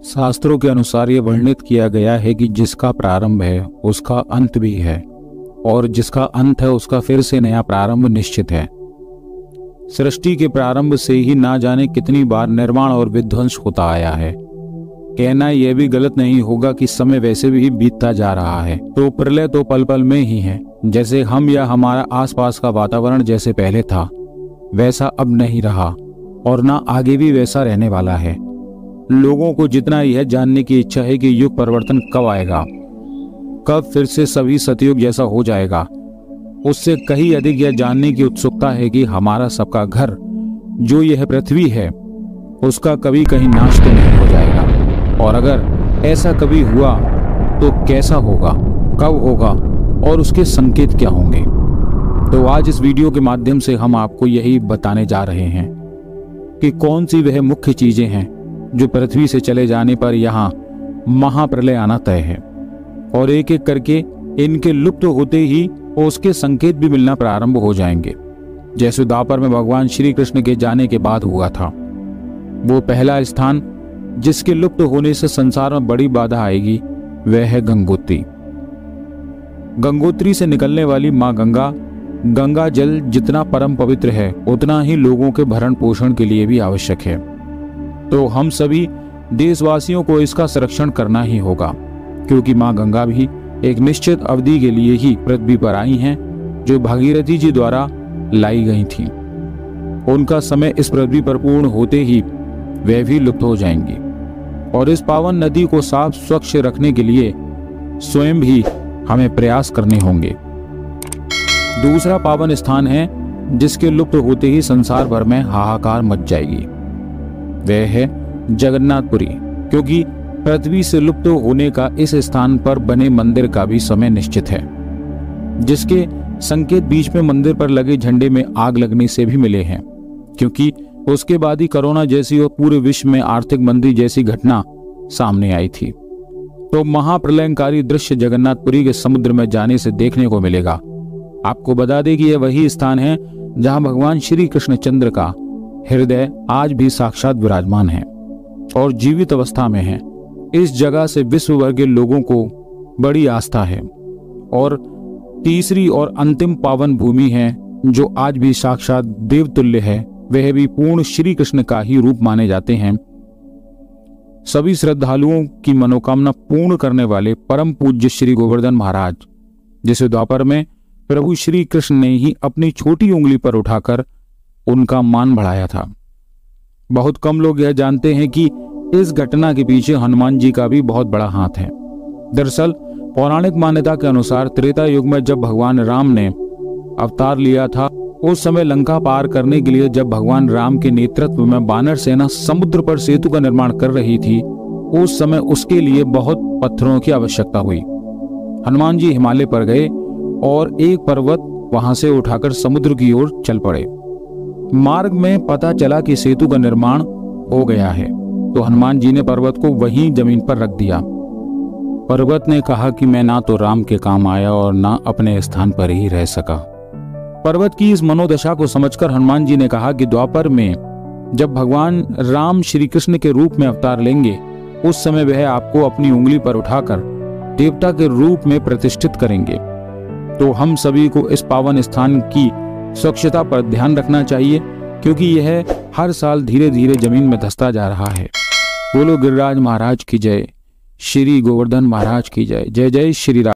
शास्त्रों के अनुसार ये वर्णित किया गया है कि जिसका प्रारंभ है उसका अंत भी है, और जिसका अंत है उसका फिर से नया प्रारंभ निश्चित है। सृष्टि के प्रारंभ से ही ना जाने कितनी बार निर्माण और विध्वंस होता आया है। कहना यह भी गलत नहीं होगा कि समय वैसे भी बीतता जा रहा है, तो प्रलय तो पल पल में ही है। जैसे हम या हमारा आसपास का वातावरण जैसे पहले था वैसा अब नहीं रहा, और ना आगे भी वैसा रहने वाला है। लोगों को जितना यह जानने की इच्छा है कि युग परिवर्तन कब आएगा, कब फिर से सभी सतयुग जैसा हो जाएगा, उससे कहीं अधिक यह जानने की उत्सुकता है कि हमारा सबका घर जो यह पृथ्वी है उसका कभी कहीं नाश तो नहीं हो जाएगा, और अगर ऐसा कभी हुआ तो कैसा होगा, कब होगा और उसके संकेत क्या होंगे। तो आज इस वीडियो के माध्यम से हम आपको यही बताने जा रहे हैं कि कौन सी वह मुख्य चीजें हैं जो पृथ्वी से चले जाने पर यहाँ महाप्रलय आना तय है, और एक एक करके इनके लुप्त होते ही उसके संकेत भी मिलना प्रारंभ हो जाएंगे। जैसे द्वापर में भगवान श्री कृष्ण के जाने के बाद हुआ था। वो पहला स्थान जिसके लुप्त होने से संसार में बड़ी बाधा आएगी वह है गंगोत्री। गंगोत्री से निकलने वाली माँ गंगा जल जितना परम पवित्र है उतना ही लोगों के भरण पोषण के लिए भी आवश्यक है। तो हम सभी देशवासियों को इसका संरक्षण करना ही होगा, क्योंकि माँ गंगा भी एक निश्चित अवधि के लिए ही पृथ्वी पर आई हैं, जो भागीरथी जी द्वारा लाई गई थीं। उनका समय इस पृथ्वी पर पूर्ण होते ही वे भी लुप्त हो जाएंगी, और इस पावन नदी को साफ स्वच्छ रखने के लिए स्वयं भी हमें प्रयास करने होंगे। दूसरा पावन स्थान है जिसके लुप्त होते ही संसार भर में हाहाकार मच जाएगी, वह है जगन्नाथपुरी, क्योंकि पृथ्वी से लुप्त होने का इस स्थान पर बने मंदिर का भी समय निश्चित है, जिसके संकेत बीच में मंदिर पर लगे झंडे में आग लगने से भी मिले हैं, क्योंकि उसके बाद ही कोरोना जैसी और पूरे विश्व में आर्थिक मंदी जैसी घटना सामने आई थी। तो महाप्रलयंकारी दृश्य जगन्नाथपुरी के समुद्र में जाने से देखने को मिलेगा। आपको बता दें कि यह वही स्थान है जहां भगवान श्री कृष्णचंद्र का हृदय आज भी साक्षात विराजमान है और जीवित अवस्था में है। इस जगह से विश्व भर के लोगों को बड़ी आस्था है, और तीसरी और अंतिम पावन भूमि है जो आज भी साक्षात देवतुल्य है, वह भी पूर्ण श्री कृष्ण का ही रूप माने जाते हैं। सभी श्रद्धालुओं की मनोकामना पूर्ण करने वाले परम पूज्य श्री गोवर्धन महाराज, जिसे द्वापर में प्रभु श्री कृष्ण ने ही अपनी छोटी उंगली पर उठाकर उनका मान बढ़ाया था। बहुत कम लोग यह जानते हैं कि इस घटना के पीछे हनुमान जी का भी बहुत बड़ा हाथ है। दरअसल पौराणिक मान्यता के अनुसार त्रेता युग में जब भगवान राम ने अवतार लिया था, उस समय लंका पार करने के लिए जब भगवान राम के नेतृत्व में वानर सेना समुद्र पर सेतु का निर्माण कर रही थी, उस समय उसके लिए बहुत पत्थरों की आवश्यकता हुई। हनुमान जी हिमालय पर गए और एक पर्वत वहां से उठाकर समुद्र की ओर चल पड़े। मार्ग में पता चला कि सेतु का निर्माण हो गया है, तो हनुमान जी ने पर्वत को वहीं जमीन पर रख दिया। पर्वत ने कहा कि मैं ना तो राम के काम आया और ना अपने स्थान पर ही रह सका। पर्वत की इस मनोदशा को समझकर हनुमान जी ने कहा कि द्वापर में जब भगवान राम श्री कृष्ण के रूप में अवतार लेंगे, उस समय वह आपको अपनी उंगली पर उठाकर देवता के रूप में प्रतिष्ठित करेंगे। तो हम सभी को इस पावन स्थान की स्वच्छता पर ध्यान रखना चाहिए, क्योंकि यह हर साल धीरे धीरे जमीन में धंसता जा रहा है। बोलो गिरिराज महाराज की जय, श्री गोवर्धन महाराज की जय। जय जय श्री राम।